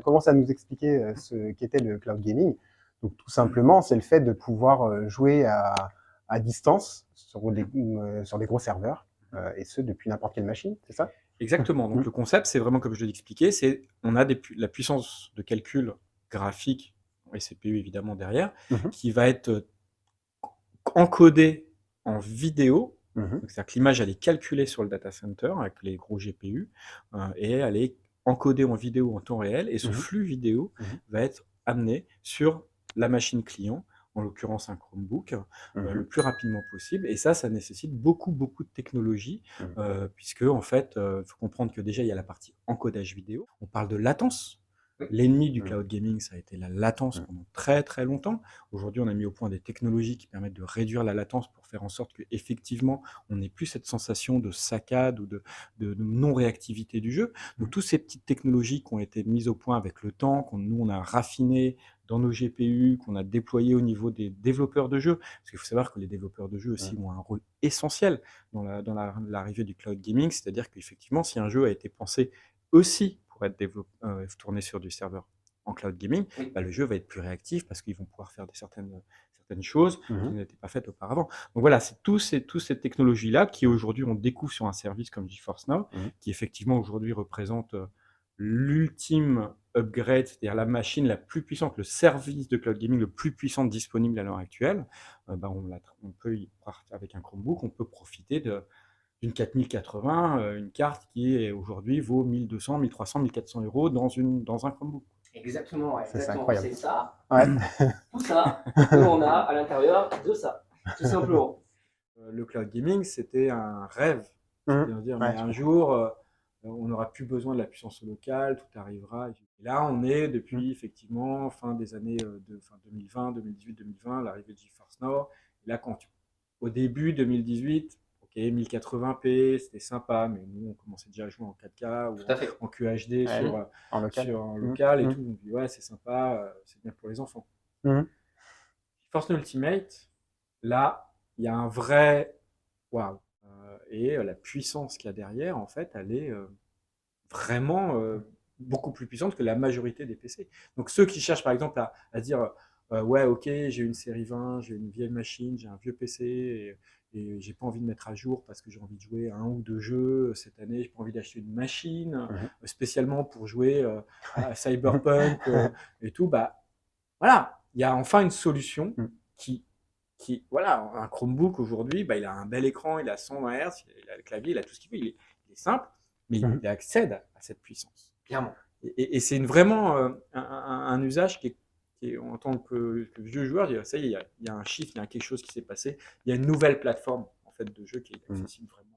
as commencé à nous expliquer ce qu'était le cloud gaming. Donc tout simplement, c'est le fait de pouvoir jouer à distance sur des gros serveurs, et ce depuis n'importe quelle machine, c'est ça? Exactement, donc Mmh. le concept, c'est vraiment comme je l'ai expliqué, c'est on a la puissance de calcul graphique et CPU évidemment derrière, Mmh. qui va être, encodée en vidéo. Mmh. Donc c'est-à-dire que l'image, elle est calculée sur le data center avec les gros GPU, et elle est encodée en vidéo en temps réel et ce Mmh. flux vidéo Mmh. va être amené sur la machine client, en l'occurrence un Chromebook, le Mmh. plus rapidement possible et ça nécessite beaucoup, beaucoup de technologie, Mmh. puisque en fait, il faut comprendre que déjà il y a la partie encodage vidéo. On parle de latence. Oui. L'ennemi du Mmh. cloud gaming, ça a été la latence Mmh. pendant très, très longtemps. Aujourd'hui, on a mis au point des technologies qui permettent de réduire la latence pour faire en sorte qu'effectivement, on n'ait plus cette sensation de saccade ou de non-réactivité du jeu. Donc, Mmh. toutes ces petites technologies qui ont été mises au point avec le temps, nous, on a raffiné dans nos GPU, qu'on a déployé au niveau des développeurs de jeux. Parce qu'il faut savoir que les développeurs de jeux aussi Mmh. ont un rôle essentiel dans l'arrivée du cloud gaming. C'est-à-dire qu'effectivement, si un jeu a été pensé aussi pour être tourné sur du serveur en cloud gaming, Oui. bah, le jeu va être plus réactif parce qu'ils vont pouvoir faire certaines choses qui Mmh. n'étaient pas faites auparavant. Donc voilà, c'est toutes ces technologies-là qui aujourd'hui on découvre sur un service comme GeForce Now, Mmh. qui effectivement aujourd'hui représente l'ultime upgrade, c'est-à-dire la machine la plus puissante, le service de cloud gaming le plus puissant disponible à l'heure actuelle. Bah, on peut avec un Chromebook, on peut profiter d'une 4080, une carte qui est aujourd'hui vaut 1200, 1300, 1400 € dans un Chromebook. Exactement, ouais, C'est exactement. incroyable. C'est ça, Ouais. tout ça que l'on a à l'intérieur de ça, tout simplement. Le cloud gaming, c'était un rêve. Mmh. C'était de dire, mais Ouais, je un comprends. jour, on n'aura plus besoin de la puissance locale, tout arrivera. Et là, on est Mmh. depuis effectivement fin des années fin 2020, 2018, 2020, l'arrivée de GeForce Now. Et là, au début 2018, ok, 1080p, c'était sympa, mais nous, on commençait déjà à jouer en 4K ou Tout à fait. en QHD Ouais, oui, en local. sur un Mmh. local et Mmh. tout. On dit, ouais, c'est sympa, c'est bien pour les enfants. Mmh. GeForce Now Ultimate, là, il y a un vrai waouh. Et la puissance qu'il y a derrière, en fait, elle est vraiment beaucoup plus puissante que la majorité des PC. Donc ceux qui cherchent par exemple à dire ouais, ok, j'ai une série 20, j'ai une vieille machine, j'ai un vieux PC et j'ai pas envie de mettre à jour parce que j'ai envie de jouer à un ou deux jeux cette année, j'ai pas envie d'acheter une machine Mmh. spécialement pour jouer à Cyberpunk et tout, bah voilà, il y a enfin une solution Mmh. qui, voilà, un Chromebook aujourd'hui, bah, il a un bel écran, il a 120 Hz, il a le clavier, il a tout ce qu'il veut, il est simple, mais Mmh. il accède à cette puissance. Clairement. Et c'est vraiment un usage qui est, en tant que vieux joueur, ça y est, il y a un shift, il y a quelque chose qui s'est passé, il y a une nouvelle plateforme en fait, de jeu qui est Mmh. accessible vraiment.